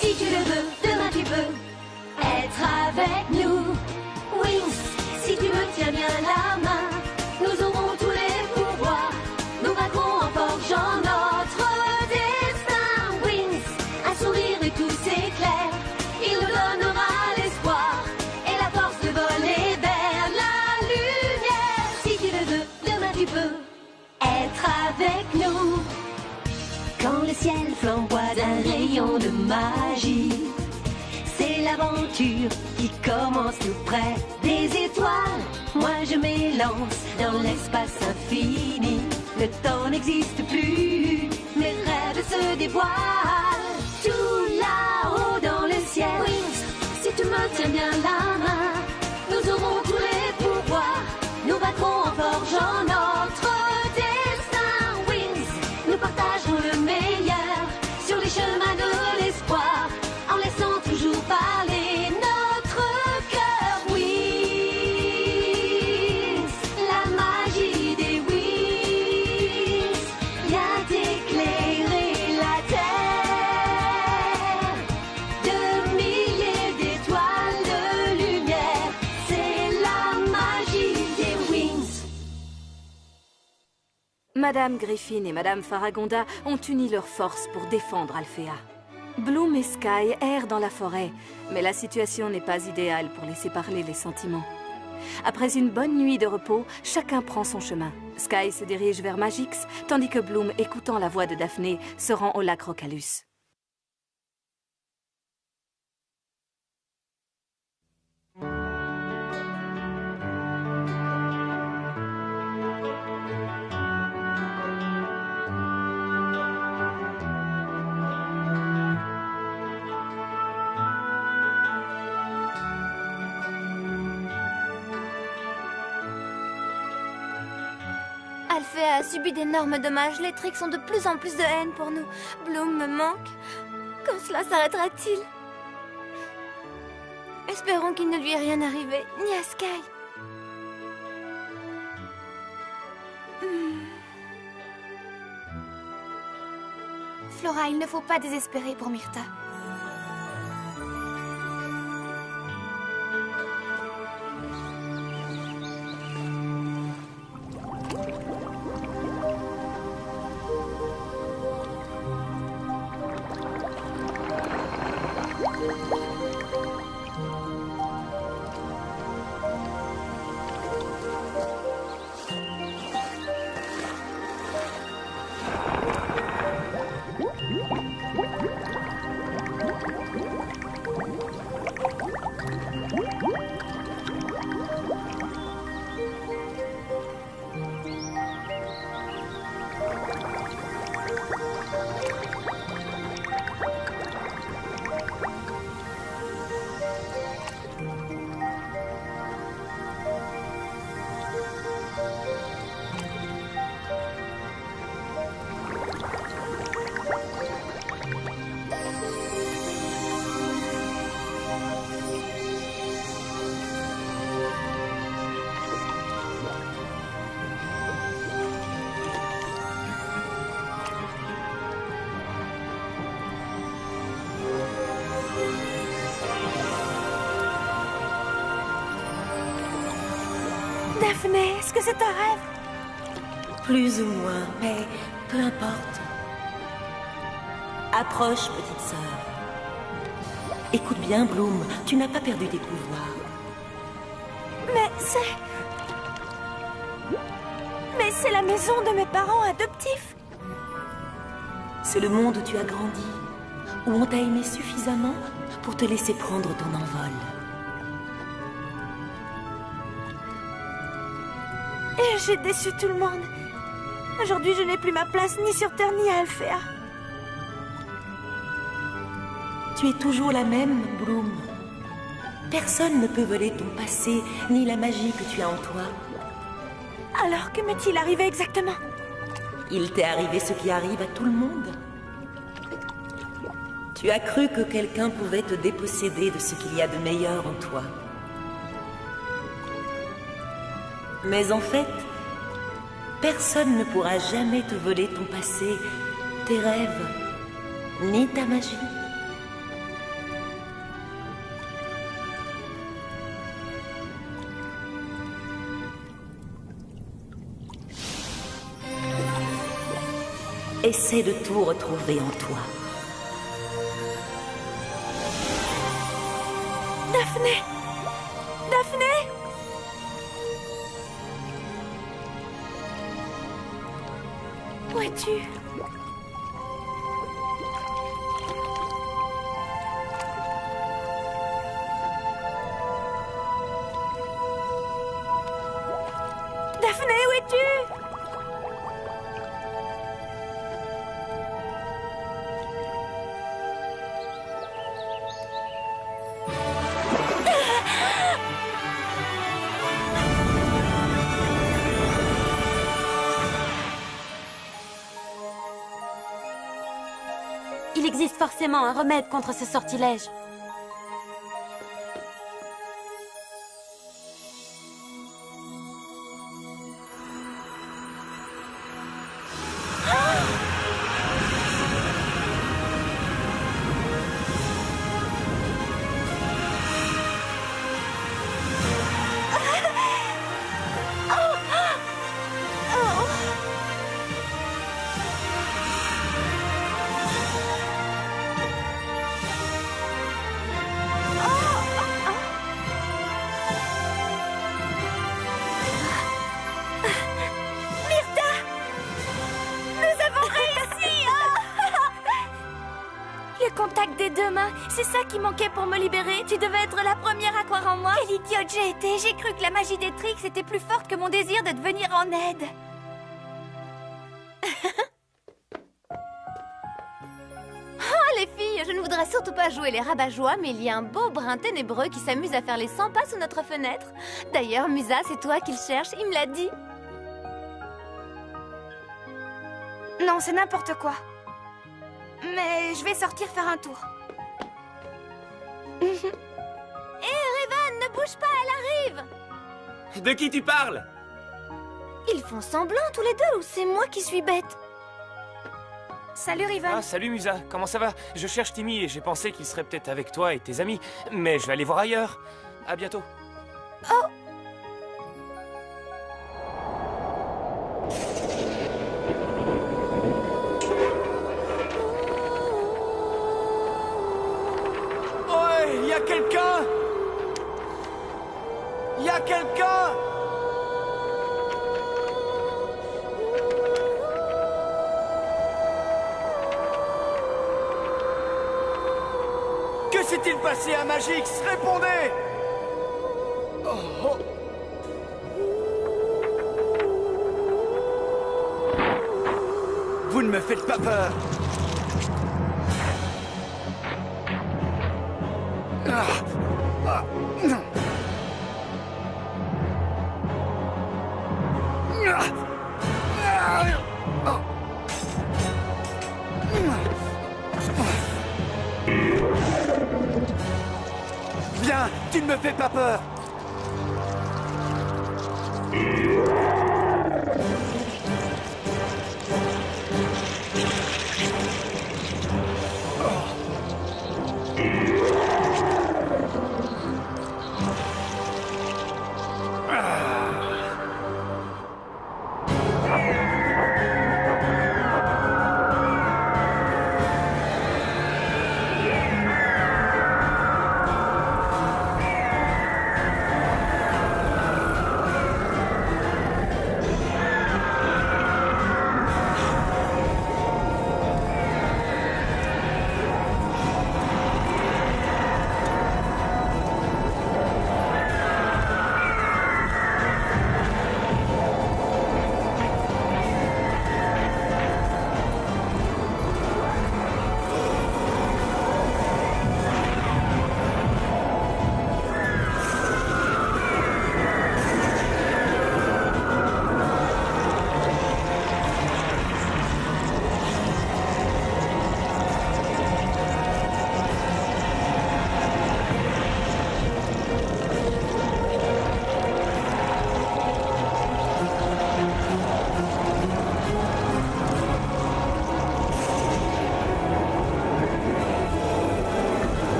Si tu le veux, demain tu peux être avec nous. Wings, si tu me tiens bien la main, nous aurons tous les pouvoirs. Nous vaincrons en forgeant notre destin. Wings, un sourire et tout s'éclaire. Il nous donnera l'espoir et la force de voler vers la lumière. Si tu le veux, demain tu peux être avec nous. Quand le ciel flamboie d'un rayon de magie, c'est l'aventure qui commence tout près des étoiles. Moi je m'élance dans l'espace infini. Le temps n'existe plus, mes rêves se dévoilent. Tout là-haut dans le ciel. Wings, si tu me tiens bien la main, nous aurons tous les pouvoirs. Nous vaincrons en forgeant notre destin. Wings, nous partagerons le meilleur sur les chemins de l'espoir, en laissant toujours parler notre cœur. Wings, la magie des wings vient éclairer la terre. De milliers d'étoiles de lumière, c'est la magie des wings. Madame Griffin et Madame Faragonda ont uni leurs forces pour défendre Alphea. Bloom et Sky errent dans la forêt, mais la situation n'est pas idéale pour laisser parler les sentiments. Après une bonne nuit de repos, chacun prend son chemin. Sky se dirige vers Magix, tandis que Bloom, écoutant la voix de Daphné, se rend au lac Rocalus. Alphea a subi d'énormes dommages. Les Tricks ont de plus en plus de haine pour nous. Bloom me manque. Quand cela s'arrêtera-t-il? Espérons qu'il ne lui est rien arrivé, ni à Sky. Flora, il ne faut pas désespérer pour Myrtha. Daphné, est-ce que c'est un rêve? Plus ou moins, mais peu importe. Approche, petite sœur. Écoute bien, Bloom, tu n'as pas perdu tes pouvoirs. Mais c'est la maison de mes parents adoptifs. C'est le monde où tu as grandi, où on t'a aimé suffisamment pour te laisser prendre ton envol. Et j'ai déçu tout le monde. Aujourd'hui, je n'ai plus ma place ni sur Terre ni à Alphea. Tu es toujours la même, Bloom. Personne ne peut voler ton passé, ni la magie que tu as en toi. Alors, que m'est-il arrivé exactement? Il t'est arrivé ce qui arrive à tout le monde. Tu as cru que quelqu'un pouvait te déposséder de ce qu'il y a de meilleur en toi. Mais en fait, personne ne pourra jamais te voler ton passé, tes rêves, ni ta magie. essaie de tout retrouver en toi. Daphné! Daphné! Où es-tu? Daphné, où es-tu? Il existe forcément un remède contre ce sortilège. Contact des deux mains, c'est ça qui manquait pour me libérer. Tu devais être la première à croire en moi. Quelle idiote j'ai été. J'ai cru que la magie des tricks était plus forte que mon désir de te venir en aide. Oh les filles, je ne voudrais surtout pas jouer les rabat-joie, mais il y a un beau brin ténébreux qui s'amuse à faire les 100 pas sous notre fenêtre. D'ailleurs, Musa, c'est toi qu'il cherche, il me l'a dit. Non, c'est n'importe quoi. Mais je vais sortir faire un tour. Hé, Revan, ne bouge pas, elle arrive. De qui tu parles? Ils font semblant tous les deux ou c'est moi qui suis bête? Salut, Revan. Ah, salut Musa, comment ça va? Je cherche Timmy et j'ai pensé qu'il serait peut-être avec toi et tes amis. Mais je vais aller voir ailleurs. À bientôt. Oh! Il y a quelqu'un! Il y a quelqu'un! Que s'est-il passé à Magix? Répondez! Oh. Vous ne me faites pas peur! Viens, tu ne me fais pas peur.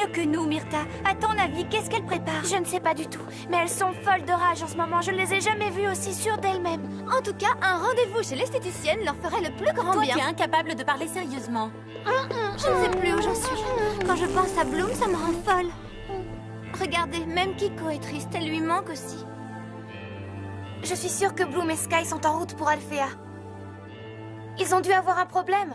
mieux que nous, Myrta. À ton avis, qu'est-ce qu'elle prépare? Je ne sais pas du tout, mais elles sont folles de rage en ce moment. Je ne les ai jamais vues aussi sûres d'elles-mêmes. En tout cas, un rendez-vous chez l'esthéticienne leur ferait le plus grand Toi, bien. tu es incapable de parler sérieusement. Je ne sais plus où j'en suis. Quand je pense à Bloom, ça me rend folle. Regardez, même Kiko est triste. Elle lui manque aussi. Je suis sûre que Bloom et Sky sont en route pour Alphea. Ils ont dû avoir un problème.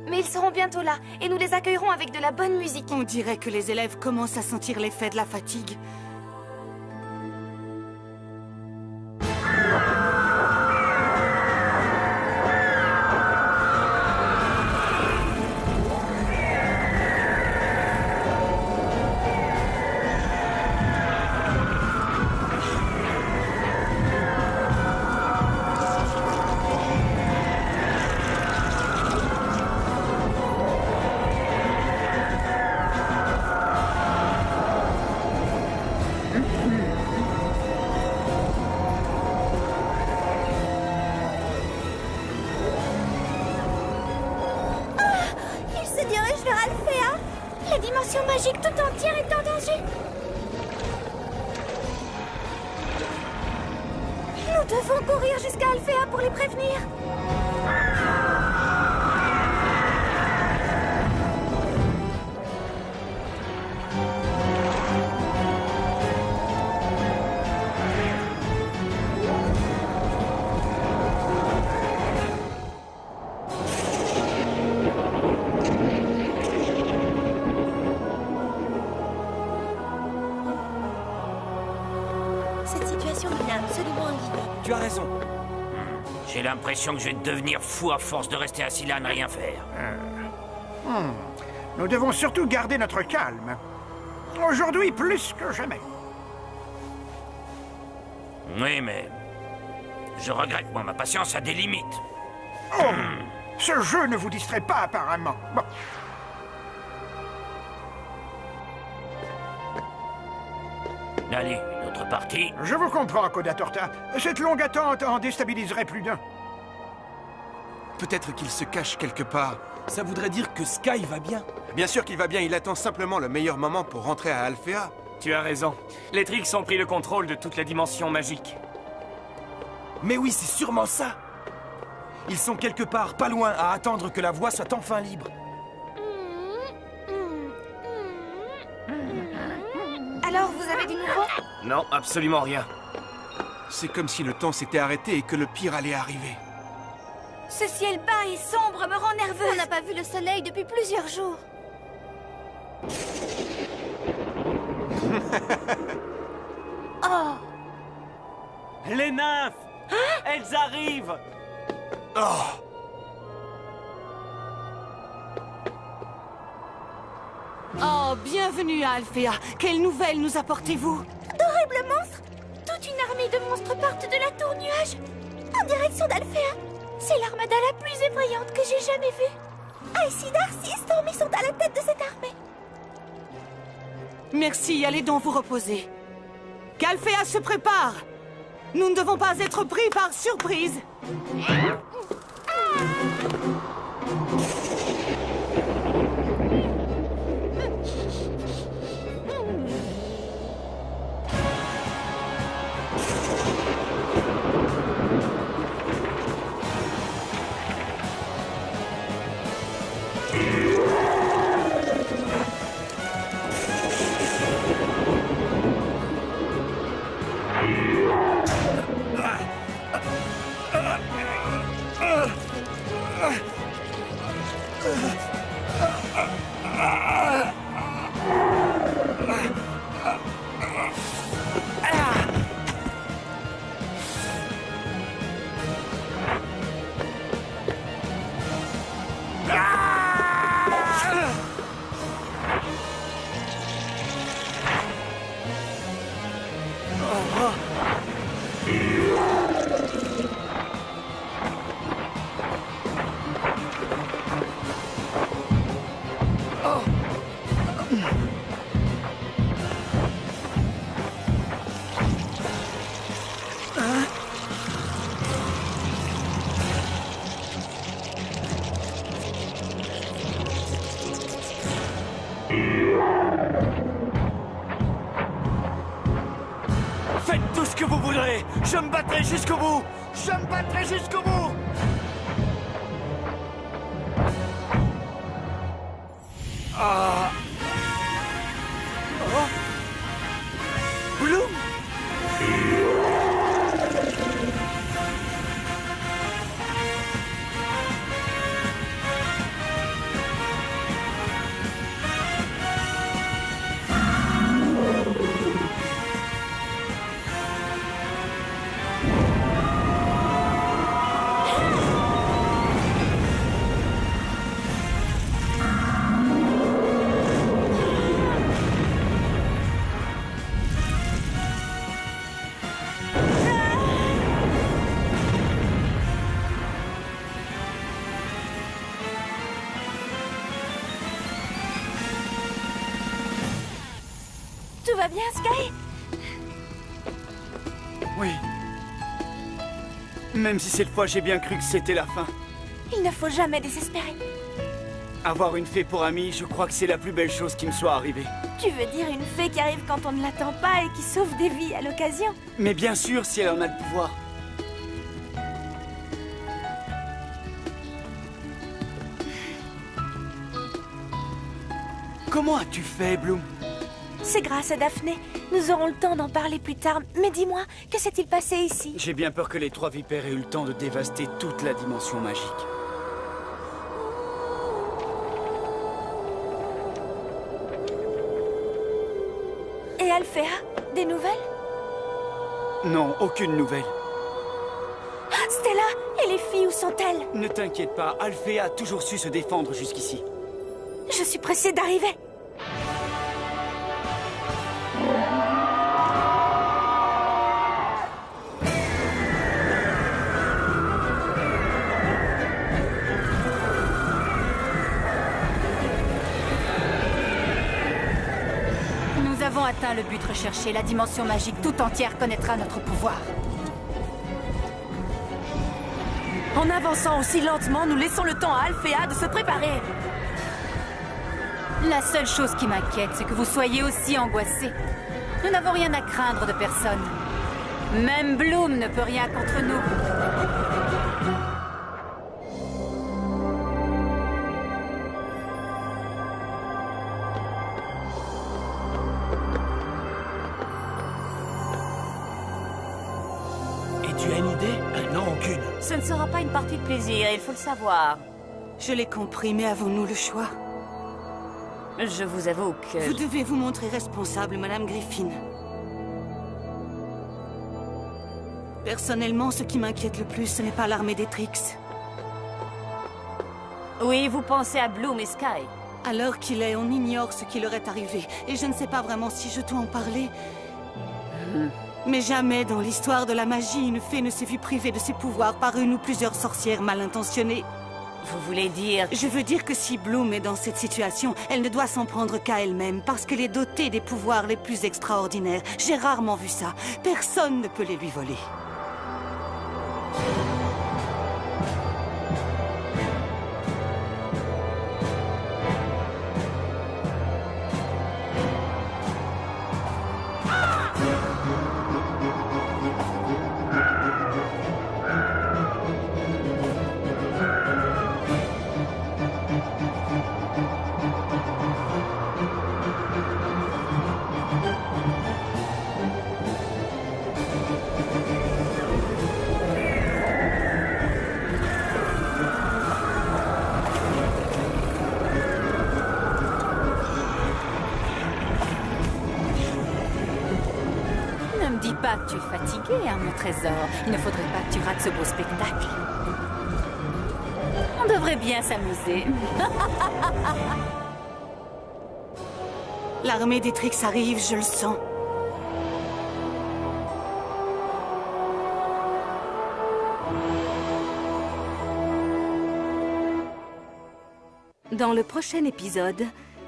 Mais ils seront bientôt là, et nous les accueillerons avec de la bonne musique. On dirait que les élèves commencent à sentir l'effet de la fatigue. Ils se dirigent vers Alphea. La dimension magique tout entière est en danger. Nous devons courir jusqu'à Alphea pour les prévenir. Cette situation me l'a absolument arrivé. Tu as raison. J'ai l'impression que je vais devenir fou à force de rester assis là à ne rien faire. Nous devons surtout garder notre calme. Aujourd'hui, plus que jamais. Oui, mais... Je regrette, moi, ma patience a des limites. Oh, ce jeu ne vous distrait pas apparemment. Bon. Allez, une autre partie. Je vous comprends, Coda Torta. Cette longue attente en déstabiliserait plus d'un. Peut-être qu'il se cache quelque part. Ça voudrait dire que Sky va bien. Bien sûr qu'il va bien, il attend simplement le meilleur moment pour rentrer à Alphea. Tu as raison. Les Trix ont pris le contrôle de toute la dimension magique. Mais oui, c'est sûrement ça. Ils sont quelque part pas loin à attendre que la voie soit enfin libre. Alors, vous avez du nouveau? Non, absolument rien. C'est comme si le temps s'était arrêté et que le pire allait arriver. Ce ciel bas et sombre me rend nerveuse. On n'a pas vu le soleil depuis plusieurs jours. Oh! Les nymphes! Elles arrivent! Oh, bienvenue à Alphea. Quelle nouvelle nous apportez-vous? D'horribles monstres! Toute une armée de monstres partent de la tour nuage en direction d'Alphea. C'est l'armada la plus effrayante que j'ai jamais vue. Icy, Darcy et Stormy sont à la tête de cette armée. Merci, allez donc vous reposer. Qu'Alphea se prépare. Nous ne devons pas être pris par surprise. Faites tout ce que vous voudrez. Je me battrai jusqu'au bout. Je me battrai jusqu'au bout. Ah. Oh. Bloom. Tout va bien, Sky? Oui. Même si cette fois j'ai bien cru que c'était la fin. Il ne faut jamais désespérer. Avoir une fée pour amie, je crois que c'est la plus belle chose qui me soit arrivée. Tu veux dire une fée qui arrive quand on ne l'attend pas et qui sauve des vies à l'occasion? Mais bien sûr, si elle en a le pouvoir. Comment as-tu fait, Bloom? C'est grâce à Daphné. Nous aurons le temps d'en parler plus tard. Mais dis-moi, que s'est-il passé ici? J'ai bien peur que les trois vipères aient eu le temps de dévaster toute la dimension magique. Et Alphéa, des nouvelles? Non, aucune nouvelle. Ah, Stella, et les filles, où sont-elles? Ne t'inquiète pas, Alphéa a toujours su se défendre jusqu'ici. Je suis pressée d'arriver. Nous avons atteint le but recherché. La dimension magique tout entière connaîtra notre pouvoir. En avançant aussi lentement, nous laissons le temps à Alphéa de se préparer. La seule chose qui m'inquiète, c'est que vous soyez aussi angoissés. Nous n'avons rien à craindre de personne. Même Bloom ne peut rien contre nous. Et tu as une idée? Non, aucune. Ce ne sera pas une partie de plaisir, il faut le savoir. Je l'ai compris, mais avons-nous le choix? Je vous avoue que... Vous devez vous montrer responsable, Madame Griffin. Personnellement, ce qui m'inquiète le plus, ce n'est pas l'armée des Trix. Oui, vous pensez à Bloom et Sky. À l'heure qu'il est, on ignore ce qui leur est arrivé. Et je ne sais pas vraiment si je dois en parler. Mais jamais dans l'histoire de la magie, une fée ne s'est vue privée de ses pouvoirs par une ou plusieurs sorcières mal intentionnées. Vous voulez dire... Je veux dire que si Bloom est dans cette situation, elle ne doit s'en prendre qu'à elle-même, parce qu'elle est dotée des pouvoirs les plus extraordinaires. J'ai rarement vu ça. Personne ne peut les lui voler. Dis pas que tu es fatigué, hein, mon trésor. Il ne faudrait pas que tu rates ce beau spectacle. On devrait bien s'amuser. L'armée des Trix arrive, je le sens. Dans le prochain épisode,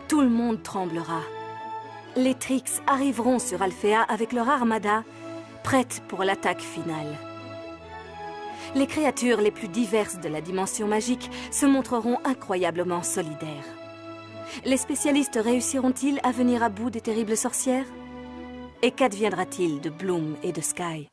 tout le monde tremblera. Les Trix arriveront sur Alphéa avec leur armada, prête pour l'attaque finale. Les créatures les plus diverses de la dimension magique se montreront incroyablement solidaires. Les spécialistes réussiront-ils à venir à bout des terribles sorcières? Et qu'adviendra-t-il de Bloom et de Sky?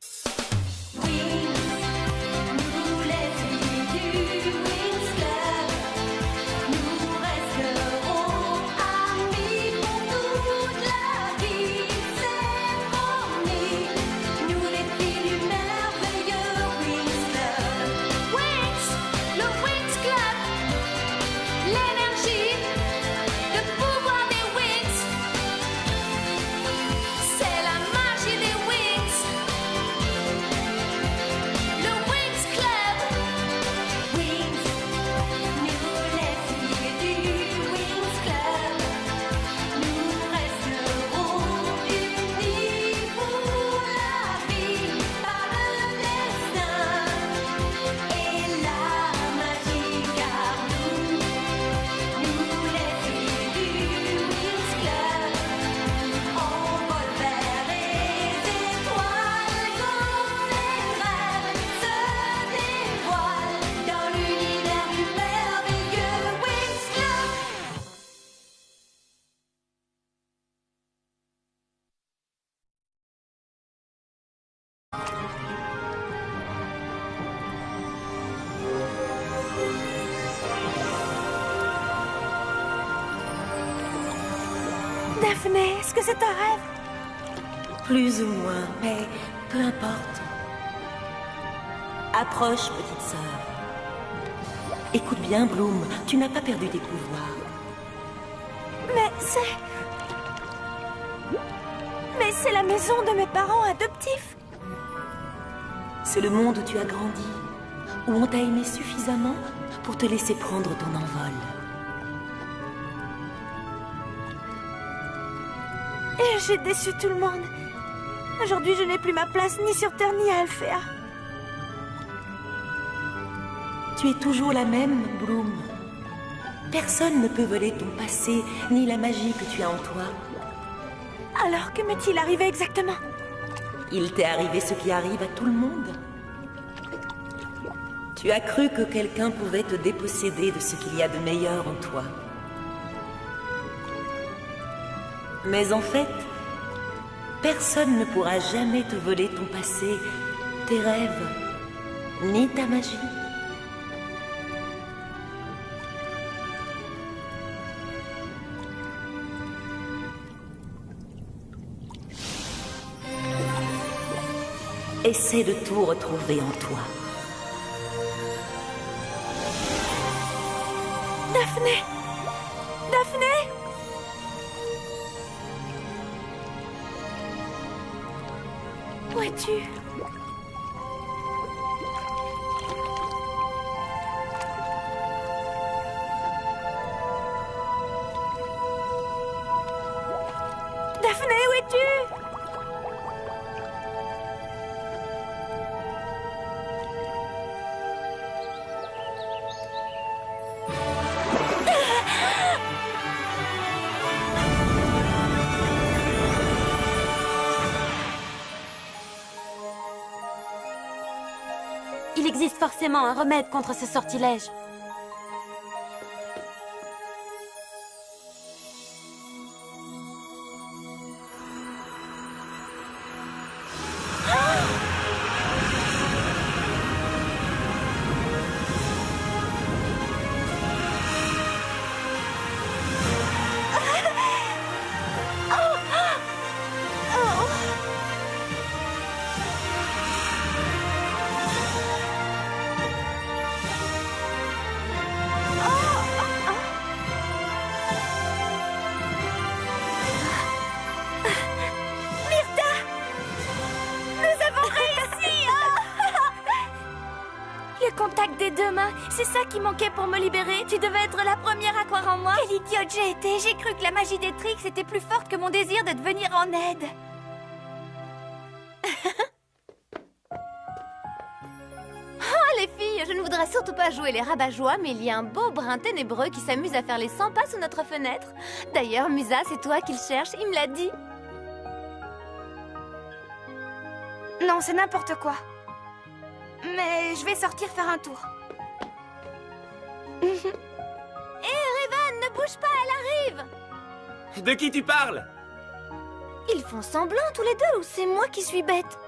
Daphné, est-ce que c'est un rêve? Plus ou moins, mais peu importe. Approche, petite sœur. Écoute bien, Bloom, tu n'as pas perdu tes pouvoirs. Mais c'est la maison de mes parents adoptifs. C'est le monde où tu as grandi, où on t'a aimé suffisamment pour te laisser prendre ton envol. Et j'ai déçu tout le monde. Aujourd'hui, je n'ai plus ma place ni sur Terre ni à Alfea. Tu es toujours la même, Bloom. Personne ne peut voler ton passé, ni la magie que tu as en toi. Alors, que m'est-il arrivé exactement? Il t'est arrivé ce qui arrive à tout le monde. Tu as cru que quelqu'un pouvait te déposséder de ce qu'il y a de meilleur en toi. Mais en fait, personne ne pourra jamais te voler ton passé, tes rêves, ni ta magie. Essaie de tout retrouver en toi. Daphné! Daphné! Où es-tu? Daphné, où es-tu? Il existe forcément un remède contre ce sortilège. Contact des deux mains, c'est ça qui manquait pour me libérer. Tu devais être la première à croire en moi. Quelle idiote j'ai été. J'ai cru que la magie des Trix était plus forte que mon désir de te venir en aide. Oh les filles, je ne voudrais surtout pas jouer les rabat-joie, mais il y a un beau brin ténébreux qui s'amuse à faire les 100 pas sous notre fenêtre. D'ailleurs, Musa, c'est toi qu'il cherche, il me l'a dit. Non, c'est n'importe quoi. Mais je vais sortir faire un tour. Hé, Revan, ne bouge pas, elle arrive! De qui tu parles? Ils font semblant tous les deux ou c'est moi qui suis bête?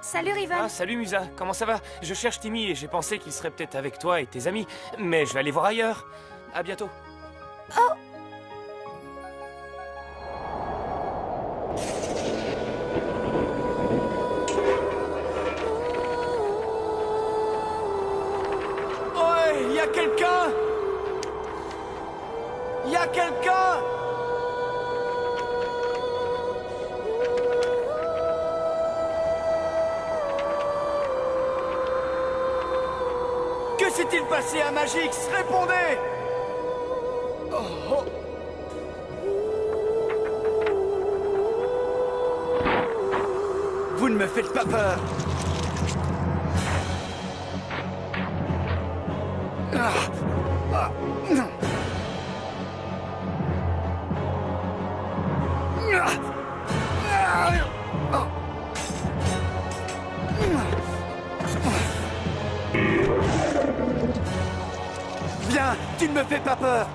Salut Riven. Ah, salut Musa, comment ça va? Je cherche Timmy et j'ai pensé qu'il serait peut-être avec toi et tes amis, mais je vais aller voir ailleurs. À bientôt. Oh! Ouais, y a quelqu'un? Y a quelqu'un? Que s'est-il passé à Magix? Répondez! Oh. Vous ne me faites pas peur. Viens, tu ne me fais pas peur.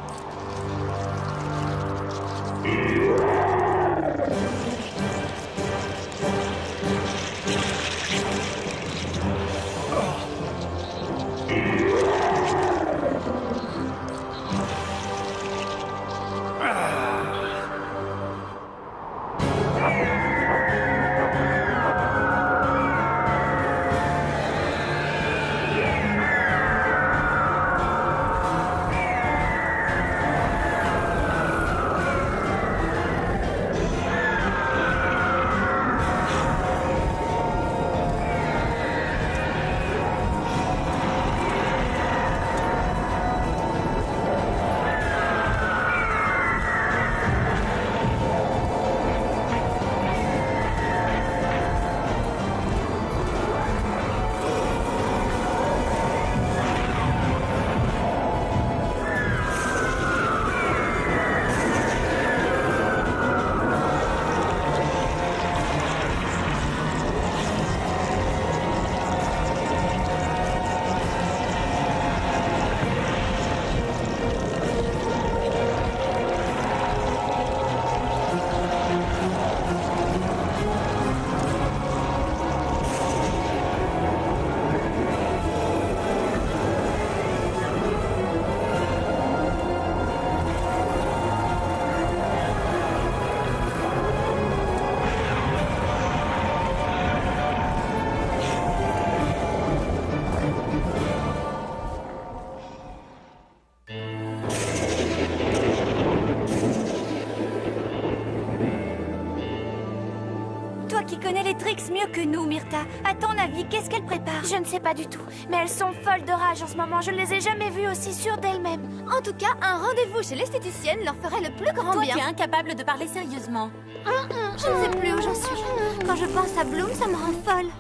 Toi qui connais les tricks mieux que nous, Myrtha, à ton avis, qu'est-ce qu'elle prépare? Je ne sais pas du tout, mais elles sont folles de rage en ce moment. Je ne les ai jamais vues aussi sûres d'elles-mêmes. En tout cas, un rendez-vous chez l'esthéticienne leur ferait le plus grand bien. Toi qui es incapable de parler sérieusement. Je ne sais plus où j'en suis. Quand je pense à Bloom, ça me rend folle.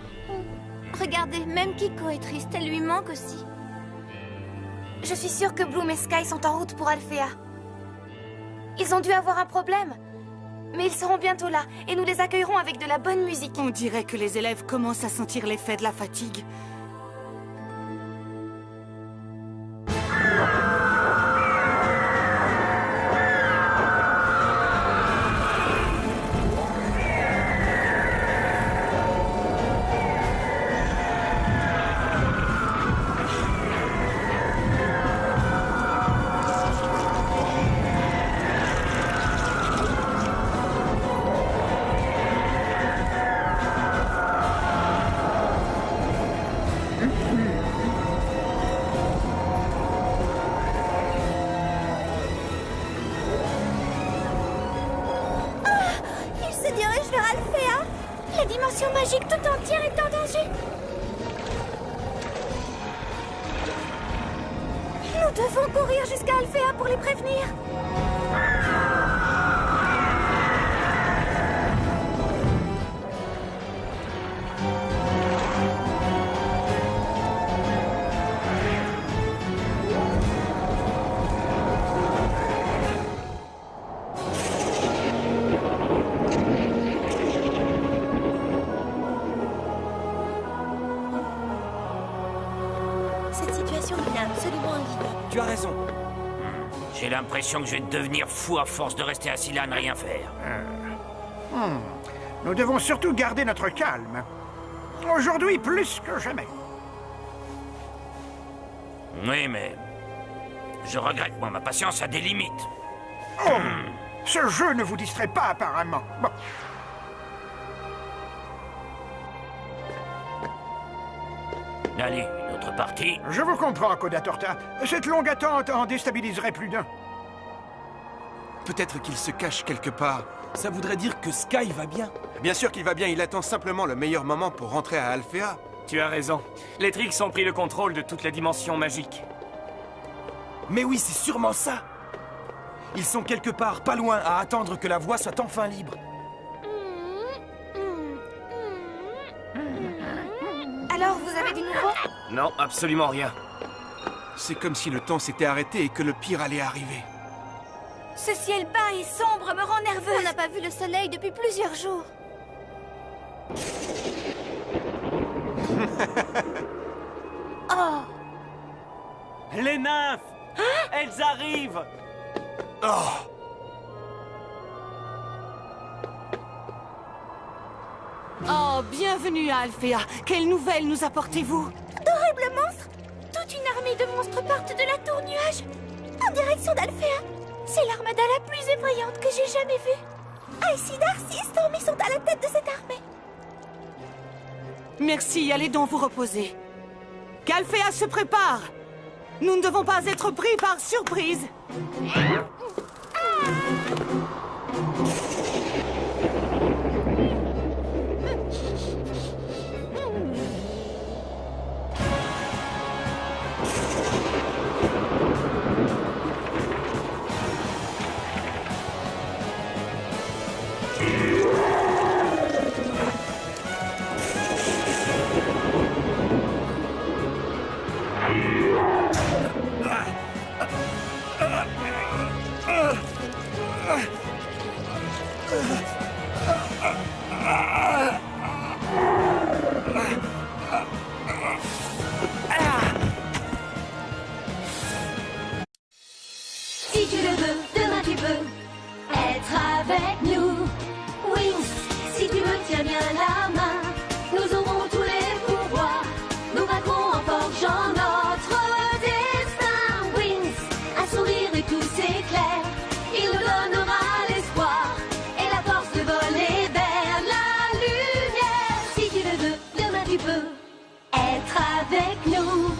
Regardez, même Kiko est triste, elle lui manque aussi. Je suis sûre que Bloom et Sky sont en route pour Alfea. Ils ont dû avoir un problème. Mais ils seront bientôt là, et nous les accueillerons avec de la bonne musique. On dirait que les élèves commencent à sentir l'effet de la fatigue. La dimension magique tout entière est en danger. Nous devons courir jusqu'à Alfea pour les prévenir. Cette situation est absolument invivable. Tu as raison. J'ai l'impression que je vais devenir fou à force de rester assis là à ne rien faire. Nous devons surtout garder notre calme. Aujourd'hui, plus que jamais. Oui, mais... Je regrette, moi, ma patience a des limites. Oh, ce jeu ne vous distrait pas, apparemment. Bon. Allez, une autre partie. Je vous comprends, Coda Torta. Cette longue attente en déstabiliserait plus d'un. Peut-être qu'il se cache quelque part. Ça voudrait dire que Sky va bien. Bien sûr qu'il va bien, il attend simplement le meilleur moment pour rentrer à Alfea. Tu as raison. Les Trix ont pris le contrôle de toute la dimension magique. Mais oui, c'est sûrement ça. Ils sont quelque part pas loin à attendre que la voie soit enfin libre. Alors, vous avez du nouveau? Non, absolument rien. C'est comme si le temps s'était arrêté et que le pire allait arriver. Ce ciel bas et sombre me rend nerveuse. On n'a pas vu le soleil depuis plusieurs jours. Oh! Les nymphes! Elles arrivent! Oh, bienvenue à Alfea. Quelle nouvelle nous apportez-vous? D'horribles monstres! Toute une armée de monstres partent de la tour nuage en direction d'Alfea. C'est l'armada la plus effrayante que j'ai jamais vue. Icy, Darcy et Stormy sont à la tête de cette armée. Merci, allez donc vous reposer. Qu'Alfea se prépare. Nous ne devons pas être pris par surprise. Si tu le veux, demain tu peux être avec nous. Wings, si tu me tiens bien la main, nous aurons tous les pouvoirs. Nous vaincrons en forgeant notre destin. Wings, un sourire et tout s'éclaire. Il nous donnera l'espoir et la force de voler vers la lumière. Si tu le veux, demain tu peux être avec nous.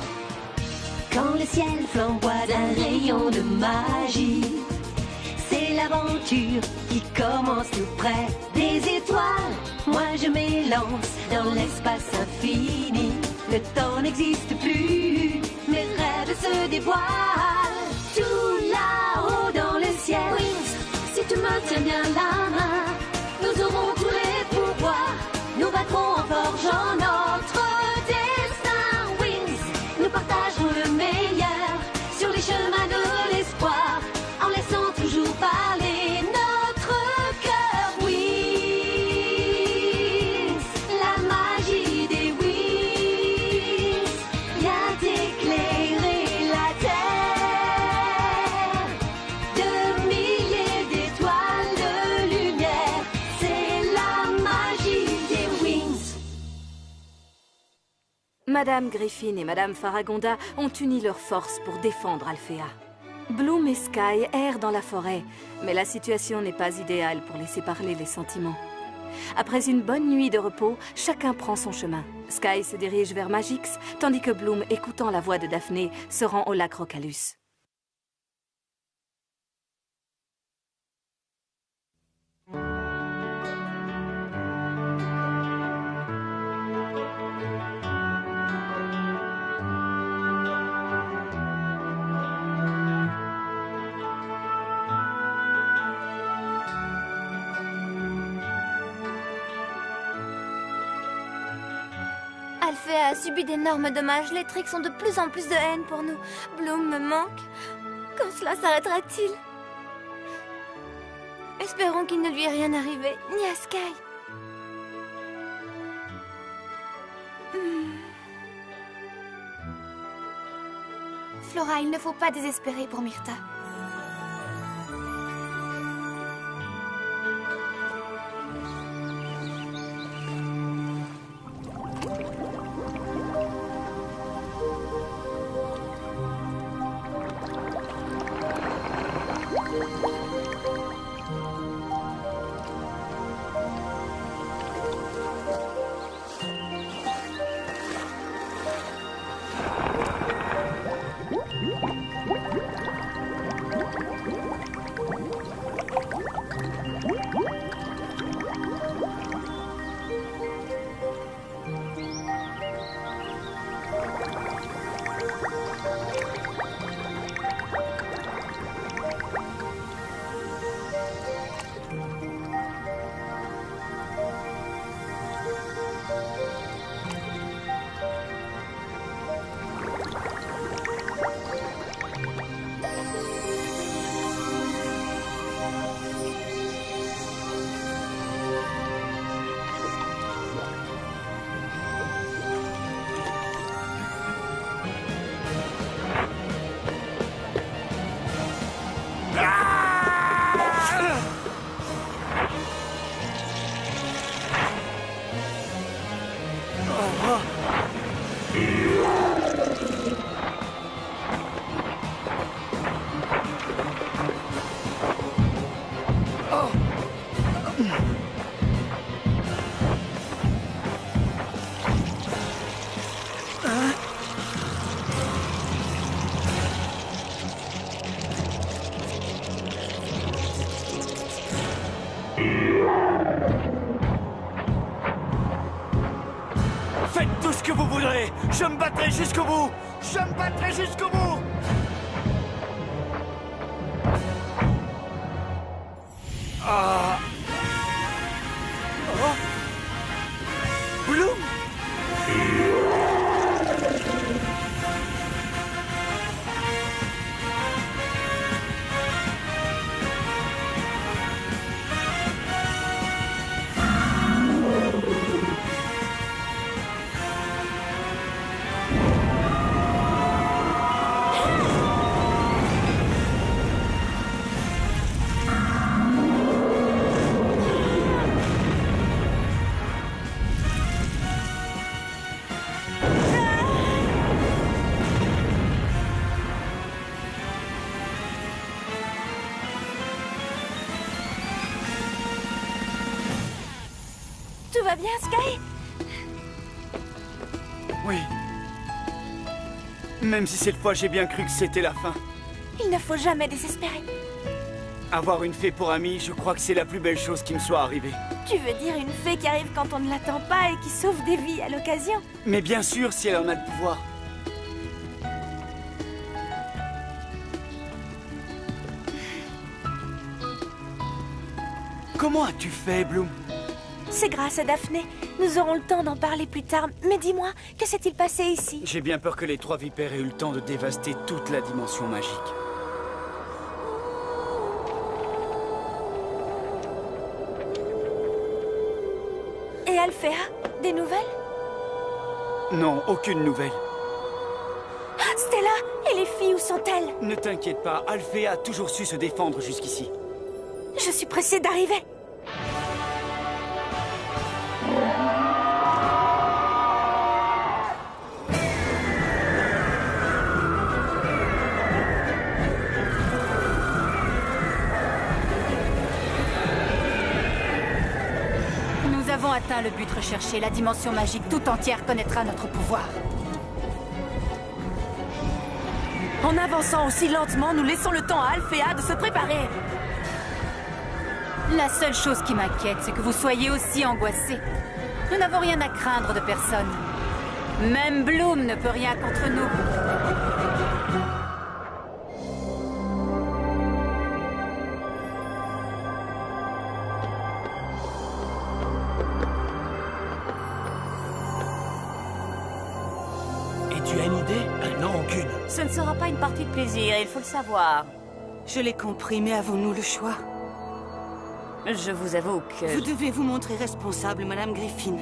Quand le ciel flamboie d'un rayon de magie, c'est l'aventure qui commence tout près des étoiles. Moi je m'élance dans l'espace infini. Le temps n'existe plus, mes rêves se dévoilent. Tout là-haut dans le ciel. Wings, si tu me tiens bien la main, nous aurons tous les pouvoirs. Nous vaincrons en forgeant notre destin. Wings, nous partagerons le meilleur sur les chemins de l'espoir, en laissant toujours parler notre cœur. Wings, la magie des Wings vient éclairer la terre. De milliers d'étoiles de lumière, c'est la magie des Wings. Madame Griffin et Madame Faragonda ont uni leurs forces pour défendre Alfea. Bloom et Sky errent dans la forêt, mais la situation n'est pas idéale pour laisser parler les sentiments. Après une bonne nuit de repos, chacun prend son chemin. Sky se dirige vers Magix, tandis que Bloom, écoutant la voix de Daphné, se rend au lac Rocalus. Alfea a subi d'énormes dommages. Les Trix ont de plus en plus de haine pour nous. Bloom me manque. Quand cela s'arrêtera-t-il? Espérons qu'il ne lui est rien arrivé, ni à Sky. Flora, il ne faut pas désespérer pour Myrta. Faites tout ce que vous voudrez. Je me battrai jusqu'au bout. Je me battrai jusqu'au bout. Ah. Oh. Bloom. Tout va bien, Sky? Oui. Même si cette fois j'ai bien cru que c'était la fin. Il ne faut jamais désespérer. Avoir une fée pour amie, je crois que c'est la plus belle chose qui me soit arrivée. Tu veux dire une fée qui arrive quand on ne l'attend pas et qui sauve des vies à l'occasion? Mais bien sûr, si elle en a le pouvoir. Comment as-tu fait, Bloom? C'est grâce à Daphné. Nous aurons le temps d'en parler plus tard. Mais dis-moi, que s'est-il passé ici? J'ai bien peur que les trois vipères aient eu le temps de dévaster toute la dimension magique. Et Alphéa? Des nouvelles? Non, aucune nouvelle. Ah, Stella! Et les filles, où sont-elles? Ne t'inquiète pas, Alphéa a toujours su se défendre jusqu'ici. Je suis pressée d'arriver. Nous avons atteint le but recherché. La dimension magique tout entière connaîtra notre pouvoir. En avançant aussi lentement, nous laissons le temps à Alphéa de se préparer. La seule chose qui m'inquiète, c'est que vous soyez aussi angoissés. Nous n'avons rien à craindre de personne. Même Bloom ne peut rien contre nous. Et tu as une idée? Non, aucune. Ce ne sera pas une partie de plaisir, il faut le savoir. Je l'ai compris, mais avons-nous le choix? Je vous avoue que... Vous devez vous montrer responsable, Madame Griffin.